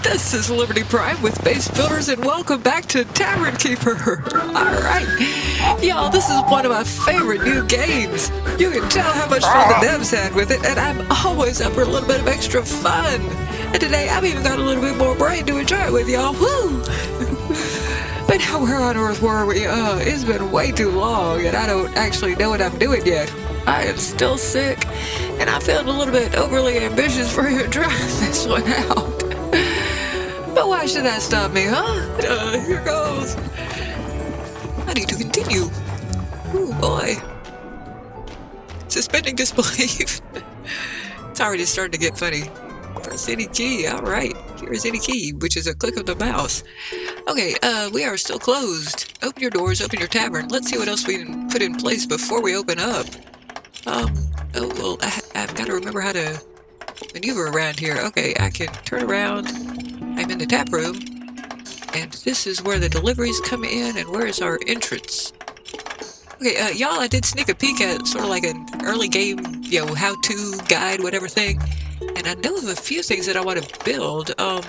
This is Liberty Prime with Base Builders, and welcome back to Tavern Keeper. Alright, y'all, this is one of my favorite new games. You can tell how much fun the devs had with it, and I'm always up for a little bit of extra fun. And today, I've even got a little bit more brain to enjoy it with y'all. Woo! But now, where on earth were we? It's been way too long, and I don't actually know what I'm doing yet. I am still sick, and I feel a little bit overly ambitious for even trying this one out. But why should that stop me, huh? Here goes. I need to continue. Oh boy. Suspending disbelief. It's already starting to get funny. Press any key. Alright. Here is any key, which is a click of the mouse. Okay, we are still closed. Open your doors, open your tavern. Let's see what else we can put in place before we open up. I've got to remember how to maneuver around here. Okay, I can turn around. I'm in the tap room, and this is where the deliveries come in, and where is our entrance? Okay, y'all, I did sneak a peek at sort of like an early game, how-to guide, whatever thing, and I know of a few things that I want to build. I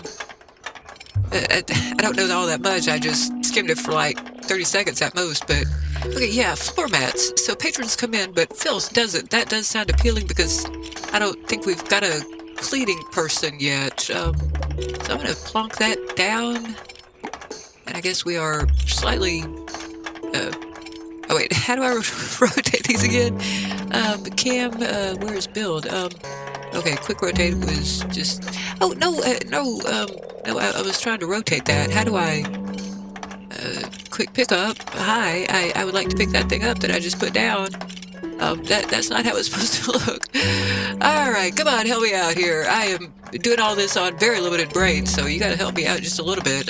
don't know all that much. I just skimmed it for like 30 seconds at most, but okay, yeah, floor mats. So patrons come in, but Phil's doesn't. That does sound appealing because I don't think we've got a cleaning person yet. So I'm going to plonk that down. And I guess we are slightly... oh wait, how do I rotate these again? Where's build? Okay, quick rotate was just... Oh, no, I was trying to rotate that. How do I... quick pick up. Hi, I would like to pick that thing up that I just put down. That's not how it's supposed to look. Alright, come on, help me out here. I am doing all this on very limited brain, so you gotta help me out just a little bit.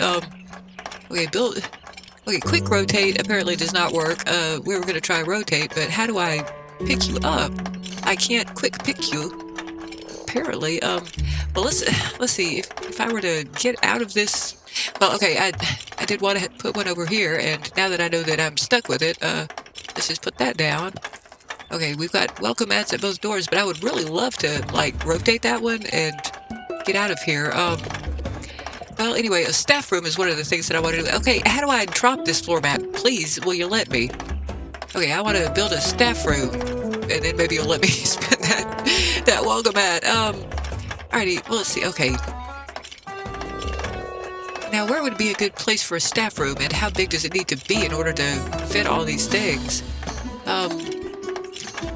Okay, build... Okay, quick rotate apparently does not work. We were gonna try rotate, but how do I pick you up? I can't quick pick you. Apparently, well, let's see. If I were to get out of this... Well, okay, I did want to put one over here, and now that I know that I'm stuck with it, let's just put that down. Okay, we've got welcome mats at both doors, but I would really love to, like, rotate that one and get out of here. Well, anyway, a staff room is one of the things that I want to do. Okay, how do I drop this floor mat? Please, will you let me? Okay, I want to build a staff room, and then maybe you'll let me spend that welcome mat. Alrighty, well, let's see. Okay. Now, where would be a good place for a staff room, and how big does it need to be in order to fit all these things?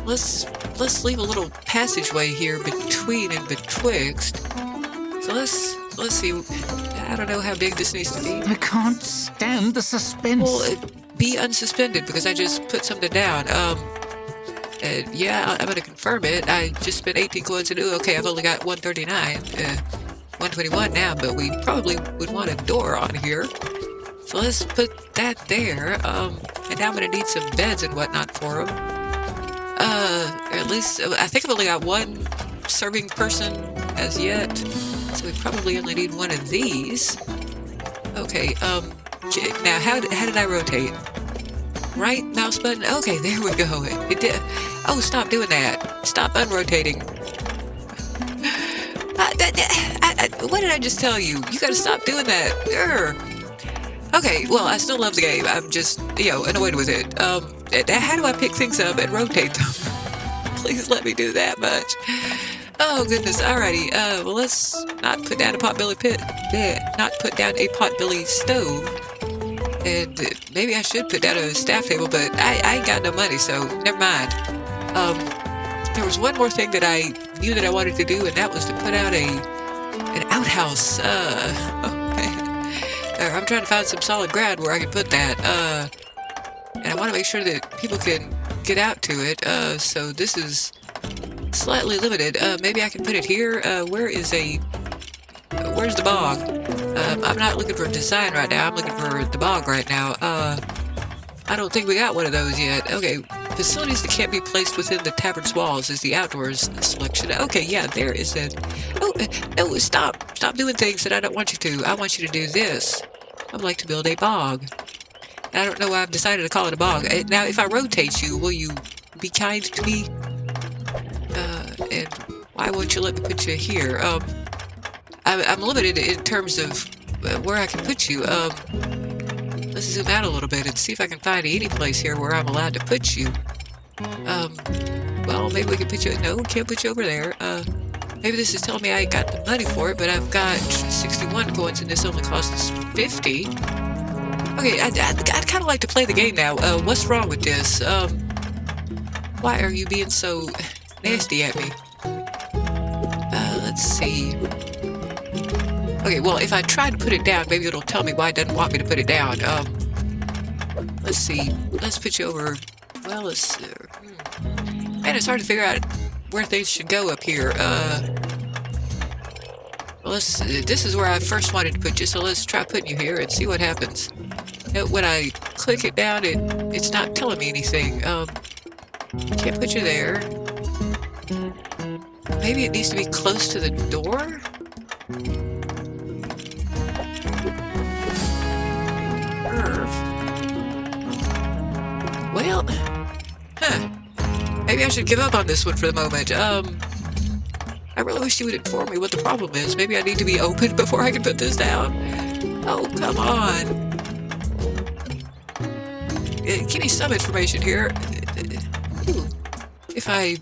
Let's leave a little passageway here between and betwixt. So let's see. I don't know how big this needs to be. I can't stand the suspense. Well, be unsuspended because I just put something down. Yeah, I'm gonna confirm it. I just spent 18 coins and okay, I've only got 139. 121 now, but we probably would want a door on here. So let's put that there. And now I'm gonna need some beds and whatnot for them. Or at least, I think I've only got one serving person as yet. So we probably only need one of these. Okay, now how did I rotate? Right mouse button? Okay, there we go. It did. Oh, stop doing that. Stop unrotating. What did I just tell you? You gotta stop doing that. Urgh. Okay, well, I still love the game. I'm just, annoyed with it. How do I pick things up and rotate them? Please let me do that much. Oh, goodness. Alrighty. Well, let's not put down a potbelly pit. Not put down a potbelly stove. And maybe I should put down a staff table, but I ain't got no money, so never mind. There was one more thing that I knew that I wanted to do, and that was to put out an outhouse. Oh, man. I'm trying to find some solid ground where I can put that. And I want to make sure that people can get out to it. So this is slightly limited. Maybe I can put it here. Where's the bog? I'm not looking for a design right now. I'm looking for the bog right now. I don't think we got one of those yet. Okay, facilities that can't be placed within the tavern's walls is the outdoors selection. Okay, yeah, there is a... Oh, no, stop. Stop doing things that I don't want you to. I want you to do this. I'd like to build a bog. I don't know why I've decided to call it a bog. Now, if I rotate you, will you be kind to me? And why won't you let me put you here? I'm limited in terms of where I can put you. Let's zoom out a little bit and see if I can find any place here where I'm allowed to put you. Well, maybe we can put you... No, we can't put you over there. Maybe this is telling me I got the money for it, but I've got 61 coins and this only costs 50. Okay, I'd kind of like to play the game now. What's wrong with this? Why are you being so nasty at me? Let's see. Okay, well, if I try to put it down, maybe it'll tell me why it doesn't want me to put it down. Let's see. Let's put you over... Well, let's... Man, it's hard to figure out where things should go up here. Well, this is where I first wanted to put you, so let's try putting you here and see what happens. When I click it down, it's not telling me anything. Can't put you there. Maybe it needs to be close to the door? Well, maybe I should give up on this one for the moment. I really wish you would inform me what the problem is. Maybe I need to be open before I can put this down. Oh, come on. Give me some information here. If I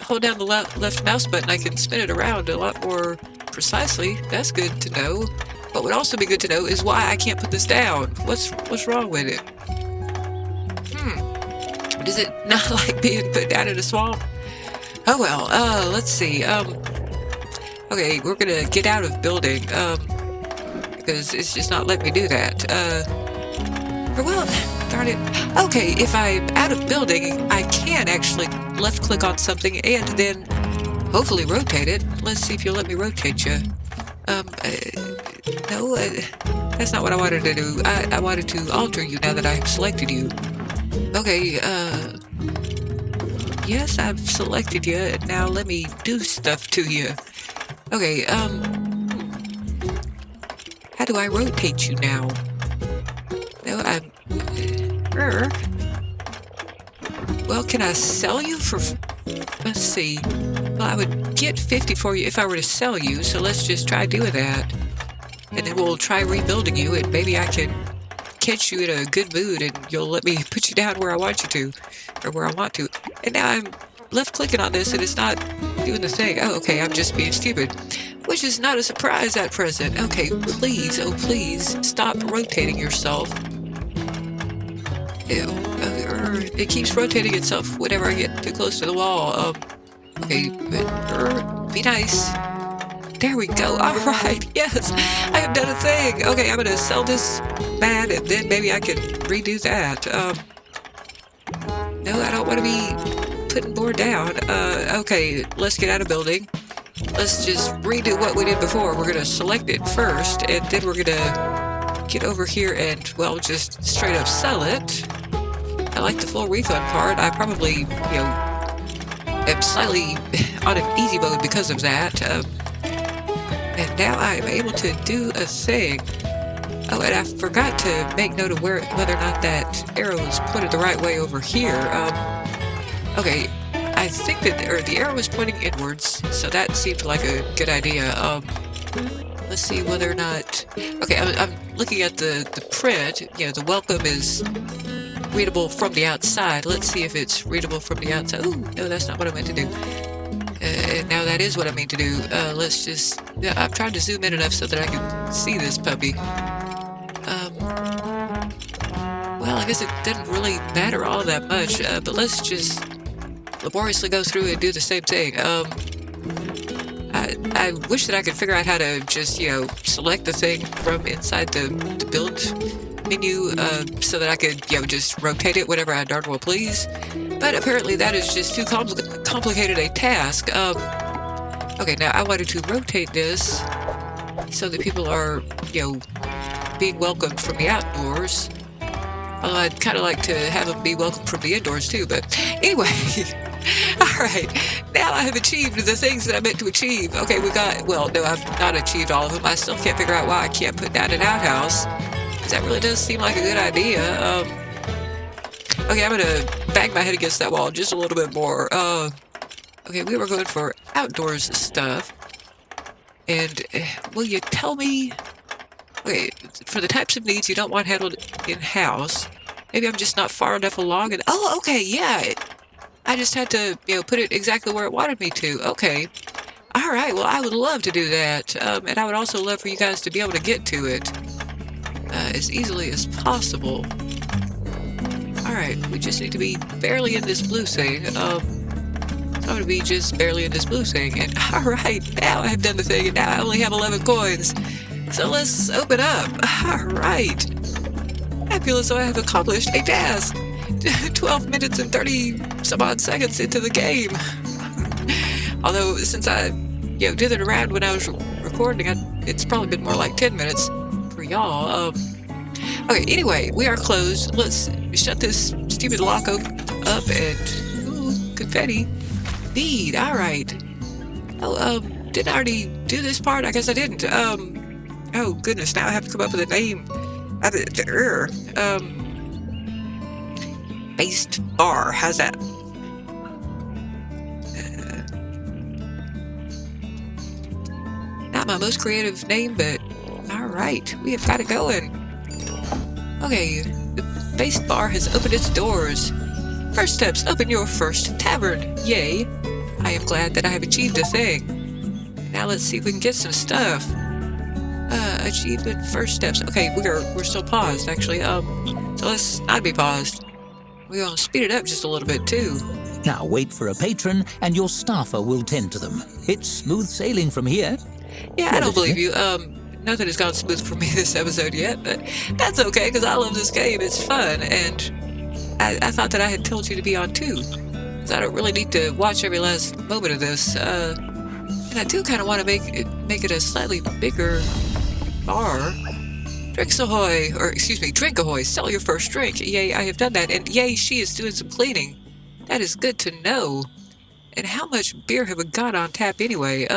hold down the left mouse button, I can spin it around a lot more precisely. That's good to know. What would also be good to know is why I can't put this down. What's wrong with it? Does it not like being put down in a swamp? Oh well, let's see. Okay, we're gonna get out of building, because it's just not letting me do that. Or well, darn it. Okay, if I'm out of building, I can actually left click on something and then hopefully rotate it. Let's see if you'll let me rotate you. No, that's not what I wanted to do. I wanted to alter you now that I've selected you. Okay, yes, I've selected you, and now let me do stuff to you. Okay, how do I rotate you now? No, well, can I sell you for, let's see, well, I would get 50 for you if I were to sell you, so let's just try doing that. And then we'll try rebuilding you, and maybe I can catch you in a good mood and you'll let me put you down where I want you to, or where I want to. And now I'm left clicking on this and it's not doing the thing. Oh, okay, I'm just being stupid, which is not a surprise at present. Okay, please, oh please, stop rotating yourself. Ew. It keeps rotating itself whenever I get too close to the wall. Okay, be nice. There we go. All right. Yes, I have done a thing. Okay, I'm going to sell this man, and then maybe I can redo that. No, I don't want to be putting more down. Okay, let's get out of building. Let's just redo what we did before. We're going to select it first, and then we're going to get over here and, well, just straight up sell it. I like the full refund part. I probably, am slightly on an easy mode because of that. And now I am able to do a thing. Oh, and I forgot to make note of whether or not that arrow is pointed the right way over here. Okay, I think that the arrow is pointing inwards, so that seemed like a good idea. Let's see whether or not... Okay, I'm looking at the print. The welcome is readable from the outside. Let's see if it's readable from the outside. Ooh, no, that's not what I meant to do. And now that is what I mean to do. Let's just... I'm trying to zoom in enough so that I can see this puppy. Well, I guess it doesn't really matter all that much, but let's just laboriously go through and do the same thing. I wish that I could figure out how to just, select the thing from inside the build menu, so that I could, just rotate it whenever I darn well please. But apparently that is just too complicated a task. Okay, now I wanted to rotate this so that people are, being welcomed from the outdoors. Although I'd kind of like to have them be welcomed from the indoors too, but anyway. Alright, now I have achieved the things that I meant to achieve. Okay, well, no, I've not achieved all of them. I still can't figure out why I can't put down an outhouse. That really does seem like a good idea. Okay, I'm gonna bang my head against that wall just a little bit more. Okay, we were going for outdoors stuff. And will you tell me... Okay, for the types of needs you don't want handled in-house, maybe I'm just not far enough along. And oh, okay, yeah. I just had to, put it exactly where it wanted me to. Okay. All right, well, I would love to do that. And I would also love for you guys to be able to get to it as easily as possible. All right, we just need to be barely in this blue thing. So I'm going to be just barely in this blue thing. And all right, now I've done the thing, and now I only have 11 coins. So let's open up. All right. I feel as though I have accomplished a task. 12 minutes and 30 some odd seconds into the game. Although, since I, did it around when I was recording, it's probably been more like 10 minutes for y'all. Okay, anyway, we are closed. Let's shut this stupid lock up and... Ooh, confetti. Bead, all right. Oh, didn't I already do this part? I guess I didn't. Oh, goodness, now I have to come up with a name. Based bar, how's that? Not my most creative name, but alright, we have got it going. Okay, the based bar has opened its doors. First steps, open your first tavern. Yay. I am glad that I have achieved a thing. Now let's see if we can get some stuff. Achievement first steps. Okay, we're still paused, actually. So let's not be paused. We're gonna speed it up just a little bit, too. Now wait for a patron, and your staffer will tend to them. It's smooth sailing from here. Yeah, I don't believe you. Nothing has gone smooth for me this episode yet, but that's okay, because I love this game. It's fun, and I thought that I had told you to be on, too. Because I don't really need to watch every last moment of this. And I do kind of want to make it a slightly bigger bar. Drinks ahoy, or excuse me, drink ahoy, sell your first drink. Yay, I have done that, and yay, she is doing some cleaning. That is good to know. And how much beer have we got on tap anyway?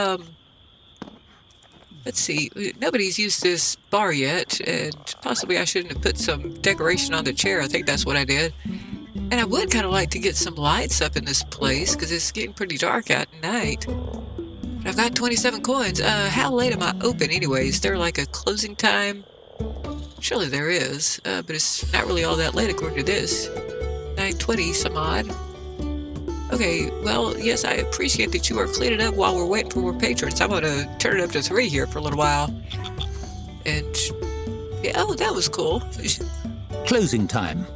Let's see, nobody's used this bar yet, and possibly I shouldn't have put some decoration on the chair. I think that's what I did. And I would kind of like to get some lights up in this place, because it's getting pretty dark at night. But I've got 27 coins. How late am I open anyway? Is there like a closing time? Surely there is, but it's not really all that late according to this. 9:20 some odd. Okay, well, yes, I appreciate that you are cleaning up while we're waiting for more patrons. I'm going to turn it up to 3 here for a little while. And, yeah, oh, that was cool. Closing time.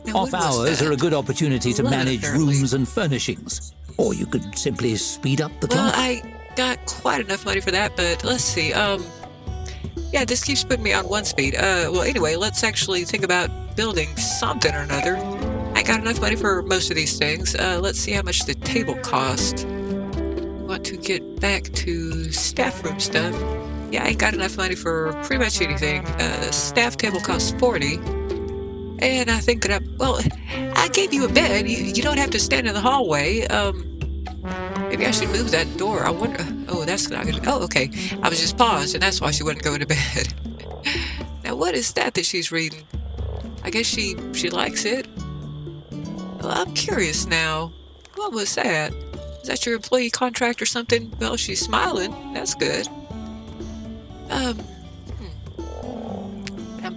Now, Off hours are a good opportunity to manage rooms and furnishings. Or you could simply speed up the Well, clock. I got quite enough money for that, but let's see. Yeah, this keeps putting me on 1 speed. Well, anyway, let's actually think about building something or another. I got enough money for most of these things. Let's see how much the table cost. Want to get back to staff room stuff. Yeah, I ain't got enough money for pretty much anything. Staff table costs 40. And I think that well, I gave you a bed. You don't have to stand in the hallway. Maybe I should move that door. I wonder... Oh, that's not gonna... Oh, okay. I was just paused, and that's why she wouldn't go to bed. Now, what is that she's reading? I guess she likes it. Well, I'm curious now. What was that? Is that your employee contract or something? Well, she's smiling. That's good. I'm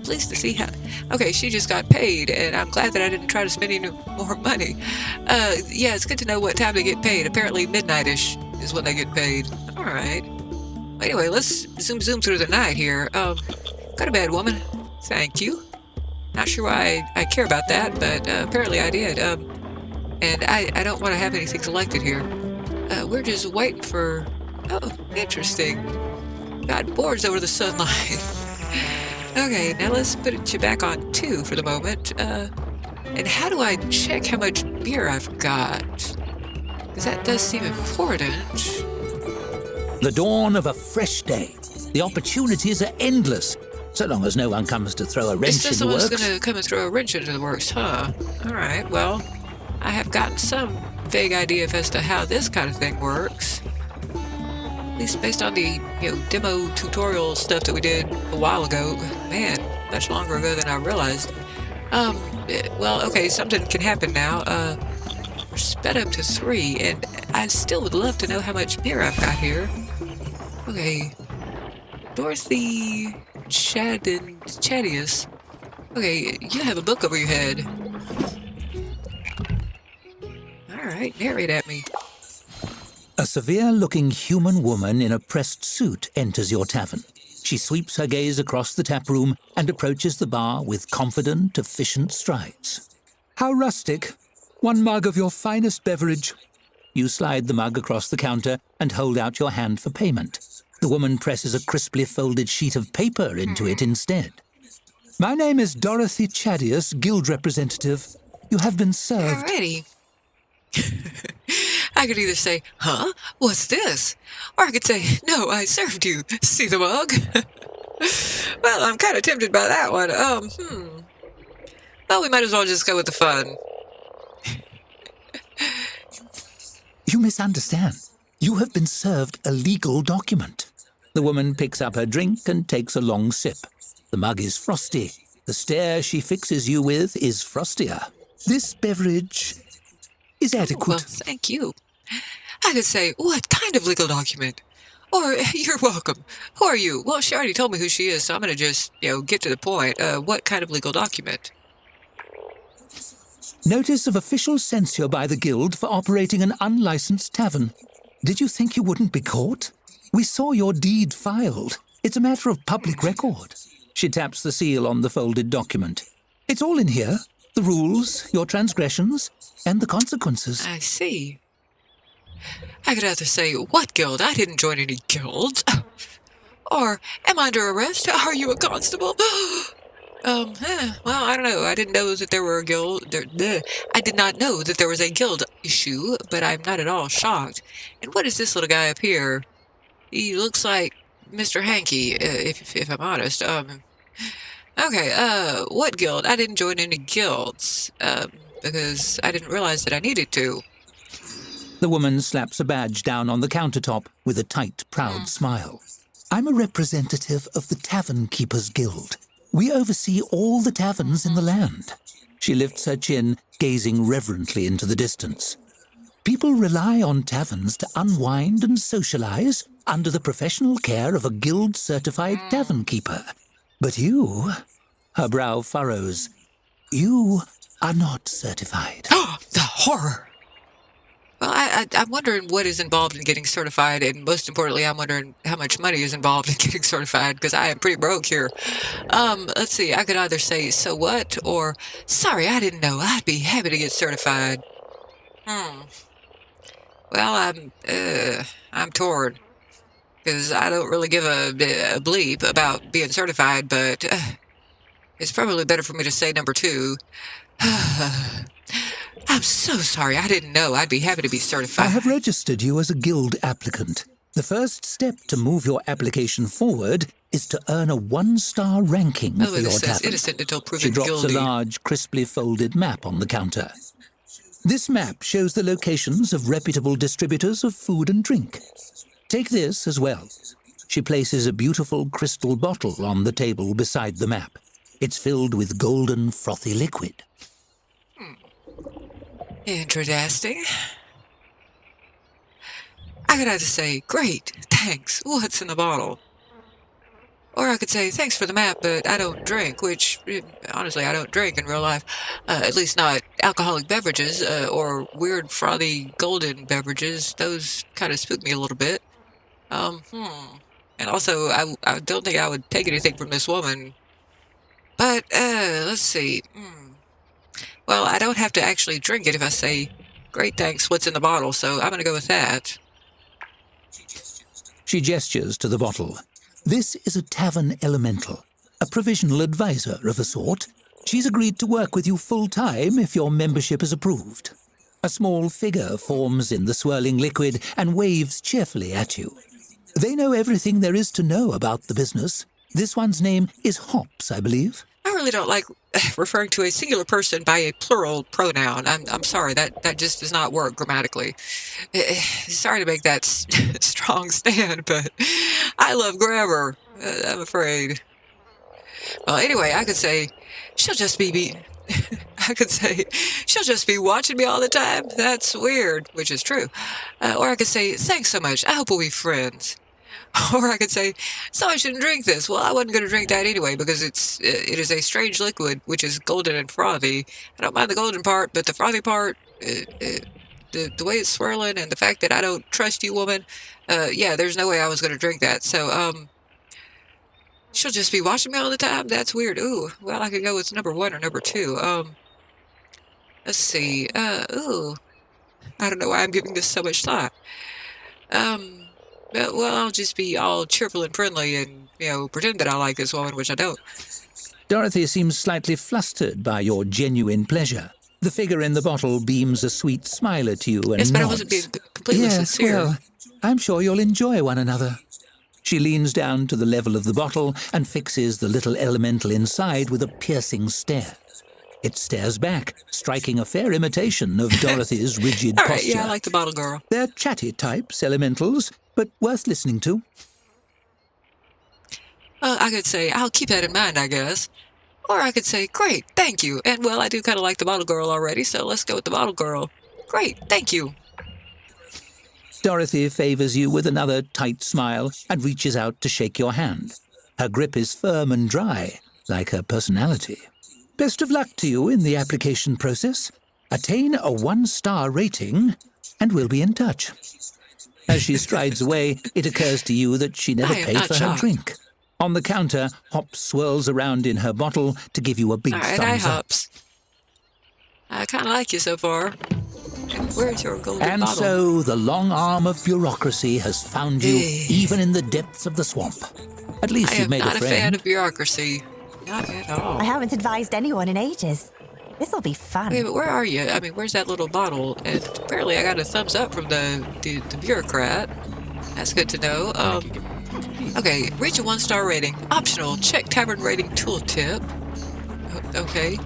pleased to see how... Okay, she just got paid, and I'm glad that I didn't try to spend any more money. Yeah, it's good to know what time they get paid. Apparently midnight-ish is when they get paid. All right. Anyway, let's zoom through the night here. Go to bed, woman. Thank you. Not sure why I care about that, but apparently I did. And I don't want to have anything selected here. We're just waiting for... Oh, interesting. Got boards over the sunlight. Okay, now let's put you back on 2 for the moment. And how do I check how much beer I've got? Because that does seem important. The dawn of a fresh day. The opportunities are endless, so long as no one comes to throw a wrench in the works. Someone's going to come and throw a wrench into the works, huh? All right, well, I have gotten some vague idea as to how this kind of thing works. At least based on the, demo tutorial stuff that we did a while ago. Man, much longer ago than I realized. Well, okay, something can happen now. We're sped up to 3, and I still would love to know how much beer I've got here. Okay, Dorothy Chadius. Okay, you have a book over your head. Alright, narrate at me. A severe-looking human woman in a pressed suit enters your tavern. She sweeps her gaze across the tap room and approaches the bar with confident, efficient strides. How rustic. One mug of your finest beverage. You slide the mug across the counter and hold out your hand for payment. The woman presses a crisply folded sheet of paper into it instead. My name is Dorothy Chadius, guild representative. You have been served. Alrighty. I could either say, huh? What's this? Or I could say, no, I served you. See the mug? Well, I'm kind of tempted by that one. Well, we might as well just go with the fun. You misunderstand. You have been served a legal document. The woman picks up her drink and takes a long sip. The mug is frosty. The stare she fixes you with is frostier. This beverage is adequate. Well, thank you. I could say, what kind of legal document? Or, you're welcome. Who are you? Well, she already told me who she is, so I'm going to just, get to the point. What kind of legal document? Notice of official censure by the guild for operating an unlicensed tavern. Did you think you wouldn't be caught? We saw your deed filed. It's a matter of public record. She taps the seal on the folded document. It's all in here. The rules, your transgressions, and the consequences. I see. I could either say, what guild? I didn't join any guilds. Or, am I under arrest? Are you a constable? Well, I don't know. I didn't know that there were a guild. I did not know that there was a guild issue, but I'm not at all shocked. And what is this little guy up here? He looks like Mr. Hanky, if I'm honest. Okay, what guild? I didn't join any guilds, because I didn't realize that I needed to. The woman slaps a badge down on the countertop with a tight, proud smile. I'm a representative of the Tavern Keepers Guild. We oversee all the taverns in the land. She lifts her chin, gazing reverently into the distance. People rely on taverns to unwind and socialize under the professional care of a guild-certified tavern keeper. But you, her brow furrows, you are not certified. The horror! Well, I'm wondering what is involved in getting certified, and most importantly, I'm wondering how much money is involved in getting certified, because I am pretty broke here. Let's see, I could either say, so what, or, sorry, I didn't know, I'd be happy to get certified. Well, I'm torn, because I don't really give a bleep about being certified, but it's probably better for me to say number two. I'm so sorry. I didn't know. I'd be happy to be certified. I have registered you as a guild applicant. The first step to move your application forward is to earn a 1-star ranking for your tavern. Innocent until proven She drops guilty. a large, crisply folded map on the counter. This map shows the locations of reputable distributors of food and drink. Take this as well. She places a beautiful crystal bottle on the table beside the map. It's filled with golden, frothy liquid. Interesting. I could either say, great, thanks, what's in the bottle? Or I could say, thanks for the map, but I don't drink, which, honestly, I don't drink in real life. At least not alcoholic beverages, or weird, frothy, golden beverages. Those kind of spook me a little bit. And also, I don't think I would take anything from this woman. But, let's see. Well, I don't have to actually drink it if I say, great, thanks, what's in the bottle, so I'm going to go with that. She gestures to the bottle. This is a tavern elemental, a provisional advisor of a sort. She's agreed to work with you full-time if your membership is approved. A small figure forms in the swirling liquid and waves cheerfully at you. They know everything there is to know about the business. This one's name is Hops, I believe. I really don't like referring to a singular person by a plural pronoun. I'm sorry, that just does not work grammatically. Sorry to make that strong stand, but I love grammar, I'm afraid. Well, anyway, I could say, she'll just be I could say, she'll just be watching me all the time. That's weird, which is true. Or I could say, thanks so much. I hope we'll be friends. Or I could say, so I shouldn't drink this. Well, I wasn't going to drink that anyway because it is a strange liquid which is golden and frothy. I don't mind the golden part, but the frothy part, the way it's swirling and the fact that I don't trust you, woman, yeah, there's no way I was going to drink that. So, she'll just be watching me all the time. That's weird. Ooh, well, I could go with number 1 or number 2. Let's see. Ooh, I don't know why I'm giving this so much thought. Well, I'll just be all cheerful and friendly and, pretend that I like this woman, which I don't. Dorothy seems slightly flustered by your genuine pleasure. The figure in the bottle beams a sweet smile at you and Yes, but I nods. wasn't being completely sincere. Well, I'm sure you'll enjoy one another. She leans down to the level of the bottle and fixes the little elemental inside with a piercing stare. It stares back, striking a fair imitation of Dorothy's rigid All right, posture. yeah, I like the bottle girl. They're chatty types, elementals, but worth listening to. I could say, I'll keep that in mind, I guess. Or I could say, great, thank you. And, well, I do kind of like the bottle girl already, so let's go with the bottle girl. Great, thank you. Dorothy favors you with another tight smile and reaches out to shake your hand. Her grip is firm and dry, like her personality. Best of luck to you in the application process. Attain a 1-star rating, and we'll be in touch. As she strides away, it occurs to you that she never I am paid not for her shocked. drink. On the counter, Hop swirls around in her bottle to give you a big All right, thumbs up. Hops. I kind of like you so far. And where's your golden And bottle? so the long arm of bureaucracy has found you even in the depths of the swamp. At least I you've am made not a a fan friend. of bureaucracy. Not at all. I haven't advised anyone in ages. This'll be fun. Wait, but where are you? I mean, where's that little bottle? And apparently I got a thumbs up from the bureaucrat. That's good to know. Okay, reach a 1-star rating. Optional, check tavern rating tooltip. Okay.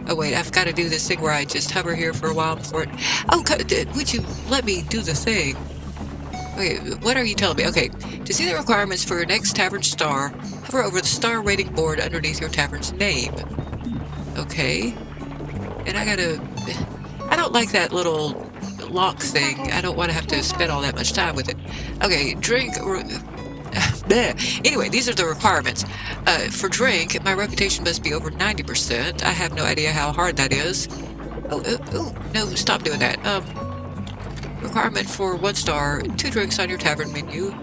Oh wait, I've got to do this thing where I just hover here for a while before it... Oh, would you let me do the thing? Okay, what are you telling me? Okay, to see the requirements for your next tavern star, hover over the star rating board underneath your tavern's name. Okay. And I don't like that little lock thing. I don't want to have to spend all that much time with it. Okay, drink... Anyway, these are the requirements. For drink, my reputation must be over 90%. I have no idea how hard that is. Oh, no, stop doing that. Requirement for 1 star, 2 drinks on your tavern menu.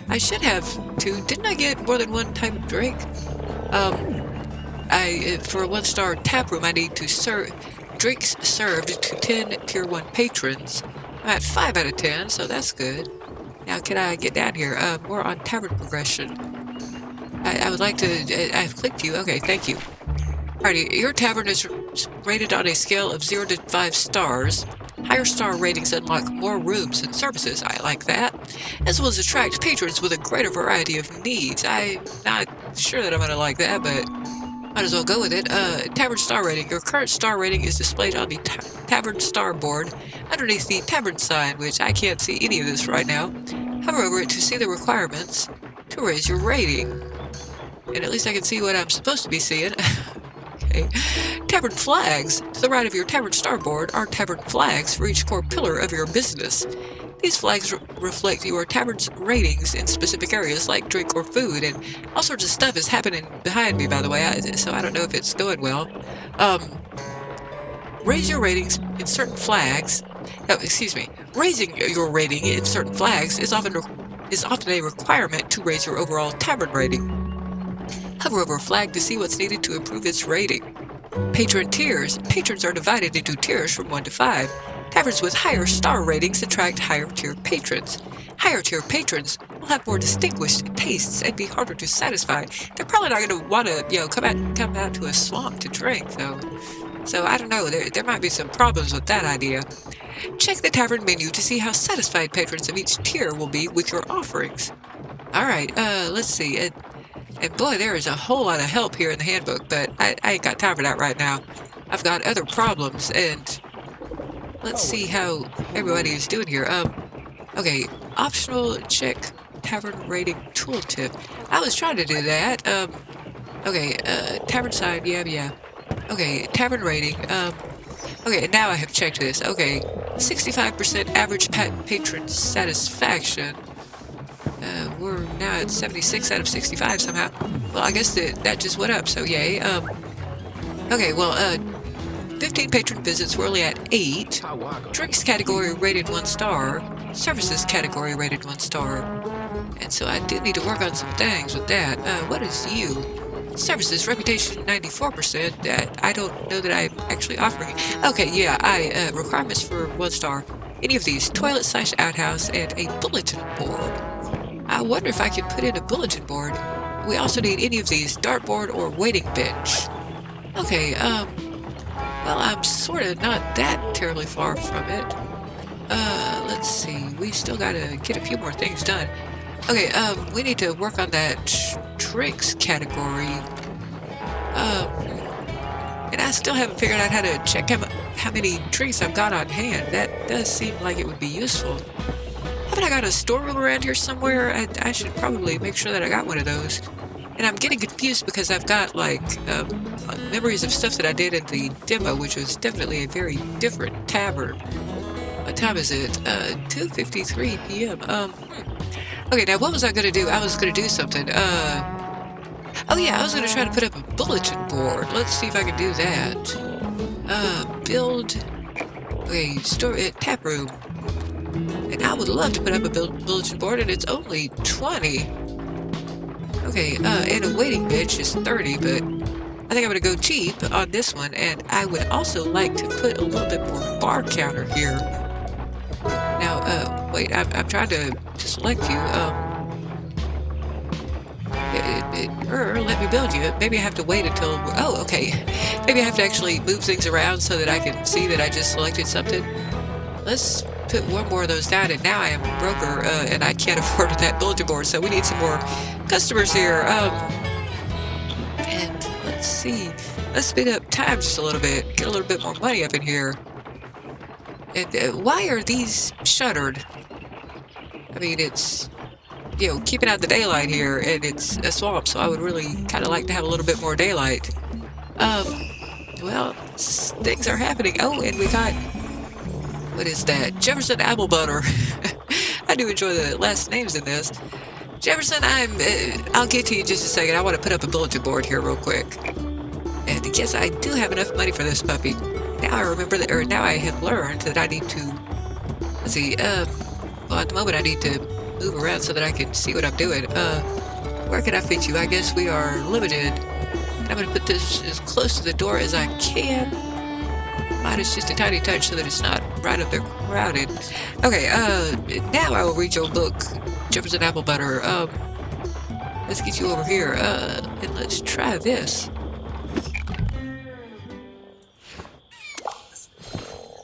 I should have 2. Didn't I get more than 1 type of drink? For a 1-star tap room, I need to serve drinks served to 10 tier 1 patrons. I'm at 5 out of 10, so that's good. Now, can I get down here? More on tavern progression. I would like to... I've clicked you. Okay, thank you. Alrighty, your tavern is rated on a scale of 0 to 5 stars. Higher star ratings unlock more rooms and services. I like that. As well as attract patrons with a greater variety of needs. I'm not sure that I'm going to like that, but might as well go with it. Tavern star rating. Your current star rating is displayed on the tavern star board underneath the tavern sign, which I can't see any of this right now. Hover over it to see the requirements to raise your rating. And at least I can see what I'm supposed to be seeing. Okay. Tavern flags. To the right of your tavern starboard are tavern flags for each core pillar of your business. These flags reflect your tavern's ratings in specific areas like drink or food, and all sorts of stuff is happening behind me, by the way, so I don't know if it's going well. Raise your ratings in certain flags. Oh, excuse me. Raising your rating in certain flags is often a requirement to raise your overall tavern rating. Hover over a flag to see what's needed to improve its rating. Patron tiers. Patrons are divided into tiers from 1 to 5. Taverns with higher star ratings attract higher tier patrons. Higher tier patrons will have more distinguished tastes and be harder to satisfy. They're probably not going to want to, come out to a swamp to drink, though. So I don't know. There might be some problems with that idea. Check the tavern menu to see how satisfied patrons of each tier will be with your offerings. All right. Let's see. And boy, there is a whole lot of help here in the handbook, but I ain't got time for that right now. I've got other problems, and let's see how everybody is doing here. Okay, optional check tavern rating tooltip. I was trying to do that. Okay, tavern sign, yeah. Okay, tavern rating. Okay, now I have checked this. Okay, 65% average patron satisfaction. We're now at 76 out of 65 somehow. Well, I guess that just went up, so yay. Okay, well, 15 patron visits, we're only at 8. Drinks category rated 1 star. Services category rated 1 star. And so I do need to work on some things with that. What is you? Services, reputation 94%. I don't know that I'm actually offering it. Okay, yeah, requirements for 1 star. Any of these, toilet/outhouse and a bulletin board. I wonder if I can put in a bulletin board. We also need any of these, dartboard or waiting bench. Okay, well, I'm sort of not that terribly far from it. Let's see, we still gotta get a few more things done. Okay, we need to work on that drinks category. And I still haven't figured out how to check how many drinks I've got on hand. That does seem like it would be useful. Haven't I got a storeroom around here somewhere? I should probably make sure that I got one of those. And I'm getting confused because I've got, like, memories of stuff that I did in the demo, which was definitely a very different tavern. What time is it? 2:53 p.m. Okay, now what was I going to do? I was going to do something. Oh yeah, I was going to try to put up a bulletin board. Let's see if I can do that. Build... Okay, store it, tap room. And I would love to put up a bulletin board, and it's only 20. Okay, and a waiting bench is 30, but I think I'm going to go cheap on this one, and I would also like to put a little bit more bar counter here. Now, wait, I'm trying to select you. Let me build you. Maybe I have to wait until... Oh, okay. Maybe I have to actually move things around so that I can see that I just selected something. Let's put one more of those down, and now I am a broker, and I can't afford that bulletin board, so we need some more customers here. And let's see. Let's speed up time just a little bit. Get a little bit more money up in here. And why are these shuttered? I mean, it's, you know, keeping out the daylight here, and it's a swamp, so I would really kind of like to have a little bit more daylight. Well, things are happening. Oh, and we got... What is that? Jefferson Apple Butter. I do enjoy the last names in this. Jefferson, I'll get to you in just a second. I want to put up a bulletin board here real quick. And yes, I do have enough money for this puppy. Now I remember that, or now I have learned that I need to, let's see, well, at the moment I need to move around so that I can see what I'm doing. Where can I fit you? I guess we are limited. I'm going to put this as close to the door as I can. Minus just a tiny touch so that it's not right up there crowded. Okay, now I will read your book, Jefferson Apple Butter. Let's get you over here, and let's try this.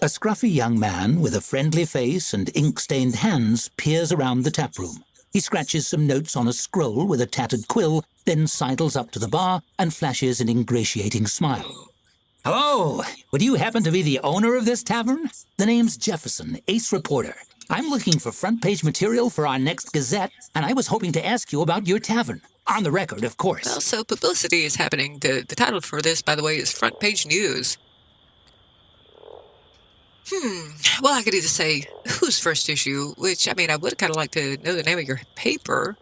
A scruffy young man with a friendly face and ink-stained hands peers around the taproom. He scratches some notes on a scroll with a tattered quill, then sidles up to the bar and flashes an ingratiating smile. Hello! Would you happen to be the owner of this tavern? The name's Jefferson, ace reporter. I'm looking for front-page material for our next Gazette, and I was hoping to ask you about your tavern. On the record, of course. Well, so publicity is happening. The title for this, by the way, is Front Page News. Well, I could either say, whose first issue, which, I mean, I would kind of like to know the name of your paper.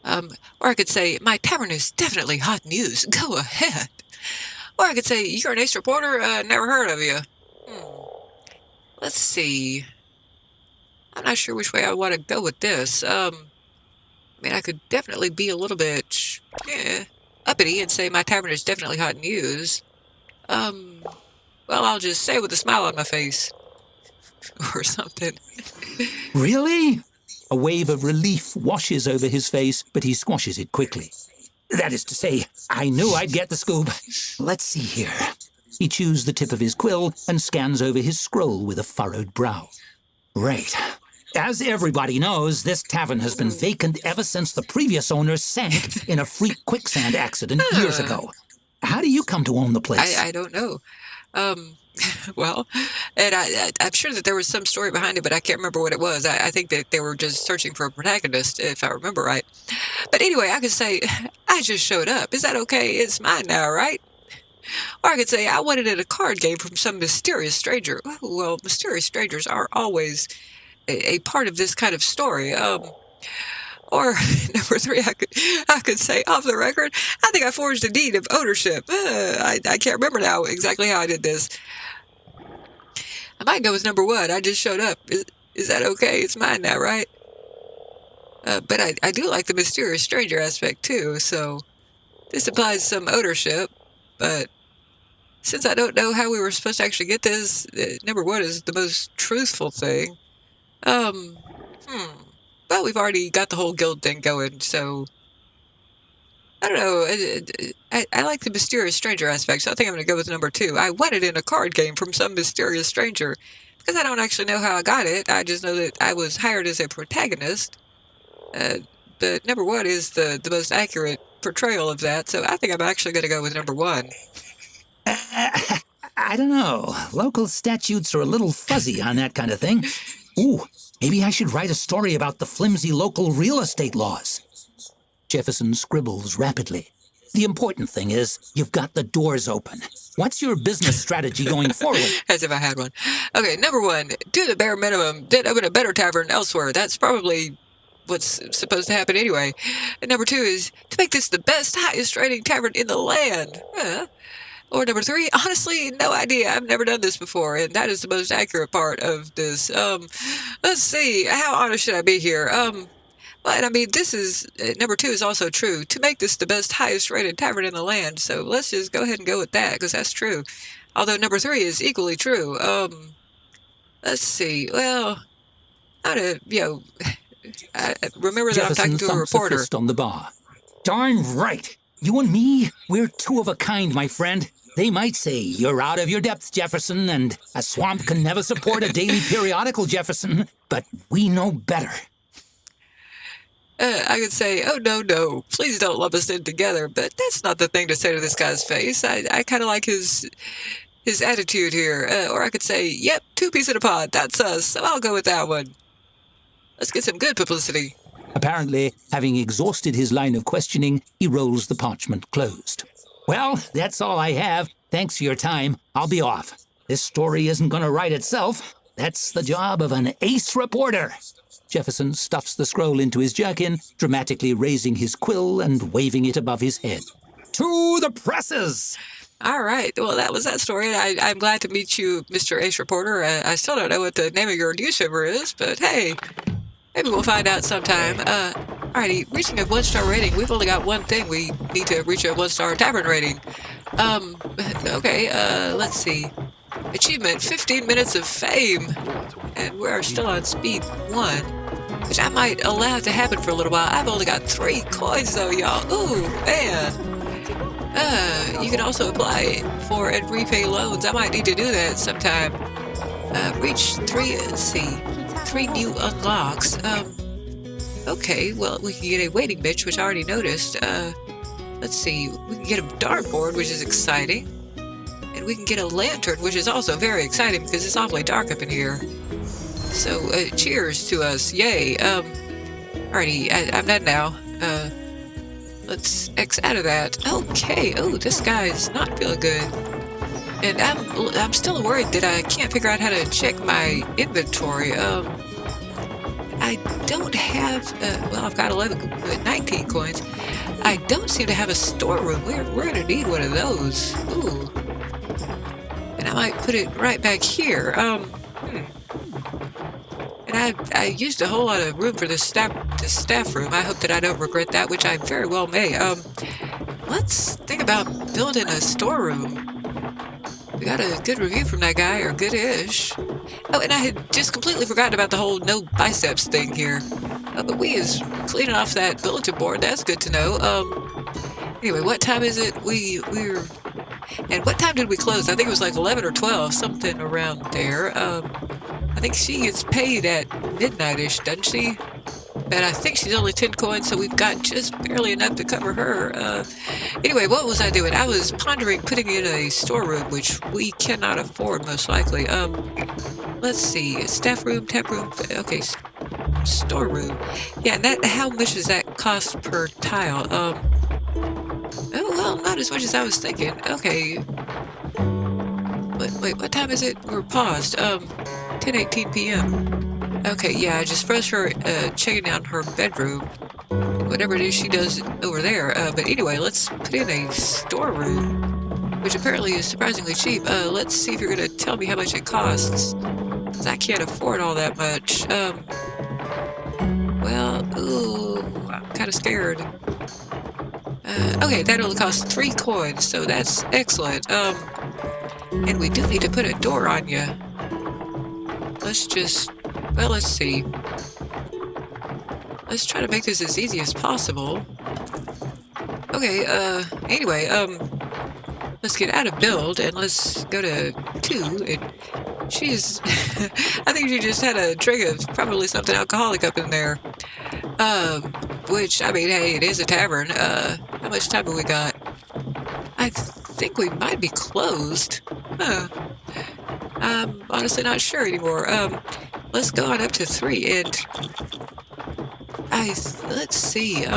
Or I could say, my tavern is definitely hot news. Go ahead. Or I could say, you're an ace reporter, never heard of you. Let's see. I'm not sure which way I want to go with this. I mean, I could definitely be a little bit, uppity and say my tavern is definitely hot news. Well, I'll just say it with a smile on my face. Or something. Really? A wave of relief washes over his face, but he squashes it quickly. That is to say, I knew I'd get the scoop. Let's see here. He chews the tip of his quill and scans over his scroll with a furrowed brow. Right. As everybody knows, this tavern has been vacant ever since the previous owner sank in a freak quicksand accident years ago. How do you come to own the place? I don't know. Well, and I'm sure that there was some story behind it, but I can't remember what it was. I think that they were just searching for a protagonist, if I remember right. But anyway, I could say, I just showed up. Is that okay? It's mine now, right? Or I could say I won it in a card game from some mysterious stranger. Well, mysterious strangers are always a part of this kind of story. Or number three, I could say off the record, I think I forged a deed of ownership. I can't remember now exactly how I did this. I might go with number one. I just showed up. Is that okay? It's mine now, right? But I do like the mysterious stranger aspect too, so this implies some ownership, but since I don't know how we were supposed to actually get this, number one is the most truthful thing. Well, we've already got the whole guild thing going, so I don't know. I like the mysterious stranger aspect, so I think I'm going to go with number two. I won it in a card game from some mysterious stranger, because I don't actually know how I got it. I just know that I was hired as a protagonist. But number one is the most accurate portrayal of that, so I think I'm actually going to go with number one. I don't know. Local statutes are a little fuzzy on that kind of thing. Ooh, maybe I should write a story about the flimsy local real estate laws. Jefferson scribbles rapidly. The important thing is you've got the doors open. What's your business strategy going forward? As if I had one. Okay, number one, do the bare minimum, then open a better tavern elsewhere. That's probably what's supposed to happen anyway. And number two is to make this the best, highest rating tavern in the land. Or number three, honestly, no idea. I've never done this before, and that is the most accurate part of this. Let's see, how honest should I be here? Well, and I mean, this is, number two is also true. To make this the best, highest rated tavern in the land, so let's just go ahead and go with that, because that's true. Although number three is equally true. Let's see, well, I remember that Jefferson I'm talking to a thumps reporter. a fist on the bar. Darn right. You and me, we're two of a kind, my friend. They might say you're out of your depth, Jefferson, and a swamp can never support a daily periodical, Jefferson, but we know better. I could say, oh, no, please don't lump us in together, but that's not the thing to say to this guy's face. I kind of like his attitude here. Or I could say, yep, two peas in a pod, that's us, so I'll go with that one. Let's get some good publicity. Apparently, having exhausted his line of questioning, he rolls the parchment closed. Well, that's all I have. Thanks for your time. I'll be off. This story isn't going to write itself. That's the job of an ace reporter. Jefferson stuffs the scroll into his jerkin, dramatically raising his quill and waving it above his head. To the presses! All right. Well, that was that story. I'm glad to meet you, Mr. Ace Reporter. I still don't know what the name of your newspaper is, but hey, maybe we'll find out sometime. Alrighty, reaching a 1-star rating. We've only got one thing. We need to reach a 1-star tavern rating. Okay, let's see. Achievement, 15 minutes of fame. And we're still on speed 1, which I might allow to happen for a little while. I've only got 3 coins though, y'all. Ooh, man. You can also apply for and repay loans. I might need to do that sometime. Reach 3, let's see. 3 new unlocks. Okay, well, we can get a waiting bench, which I already noticed. Let's see, we can get a dartboard, which is exciting. And we can get a lantern, which is also very exciting because it's awfully dark up in here. So, cheers to us, yay. Alrighty, I'm done now. Let's X out of that. Okay, oh, this guy's not feeling good. And I'm still worried that I can't figure out how to check my inventory. I don't have, well, I've got 19 coins. I don't seem to have a storeroom. We're going to need one of those. Ooh. And I might put it right back here. And I used a whole lot of room for this staff room. I hope that I don't regret that, which I very well may. Let's think about building a storeroom. We got a good review from that guy, or good-ish. Oh, and I had just completely forgotten about the whole no biceps thing here. But we is cleaning off that bulletin board. That's good to know. Anyway, what time is it? We're... And what time did we close? I think it was like 11 or 12, something around there. I think she gets paid at midnight-ish, doesn't she? But I think she's only 10 coins, so we've got just barely enough to cover her. Anyway, what was I doing? I was pondering putting in a storeroom, which we cannot afford, most likely. Let's see. Staff room, tap room. Okay, storeroom. Yeah, and how much does that cost per tile? Oh, well, not as much as I was thinking. Okay. Wait, what time is it? We're paused. 10:18 p.m. Okay, yeah, I just finished her checking down her bedroom. Whatever it is she does over there. But anyway, let's put in a storeroom, which apparently is surprisingly cheap. Let's see if you're gonna tell me how much it costs. 'Cause I can't afford all that much. I'm kind of scared. Okay, that only costs 3 coins, so that's excellent. And we do need to put a door on you. Let's see. Let's try to make this as easy as possible. Okay, anyway, let's get out of build and let's go to 2. And she's, I think she just had a drink of probably something alcoholic up in there. Which, I mean, hey, it is a tavern. How much time have we got? I think we might be closed. I'm honestly not sure anymore. Let's go on up to 3 and let's see.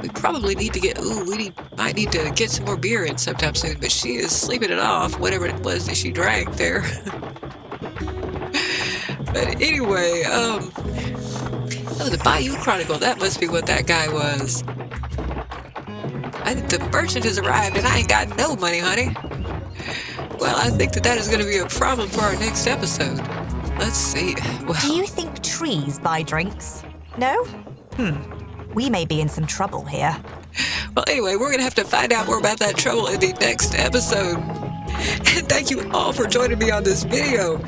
We probably need to might need to get some more beer in sometime soon, but she is sleeping it off, whatever it was that she drank there. But anyway, the Bayou Chronicle, that must be what that guy was. I think the merchant has arrived and I ain't got no money, honey. Well, I think that is going to be a problem for our next episode. Let's see. Well, Do you think trees buy drinks? No? We may be in some trouble here. Well, anyway, we're going to have to find out more about that trouble in the next episode. And thank you all for joining me on this video.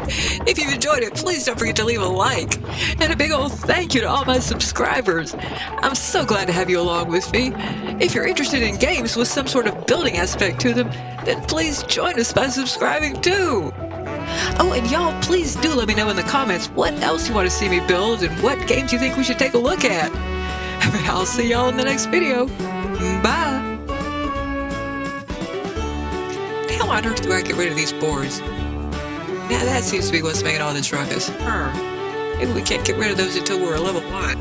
If you've enjoyed it, please don't forget to leave a like. And a big old thank you to all my subscribers. I'm so glad to have you along with me. If you're interested in games with some sort of building aspect to them, then please join us by subscribing too. Oh, and y'all, please do let me know in the comments what else you want to see me build and what games you think we should take a look at. But I'll see y'all in the next video. Bye. How on earth do I get rid of these boards? Now that seems to be what's making all this ruckus. Maybe we can't get rid of those until we're a level 1.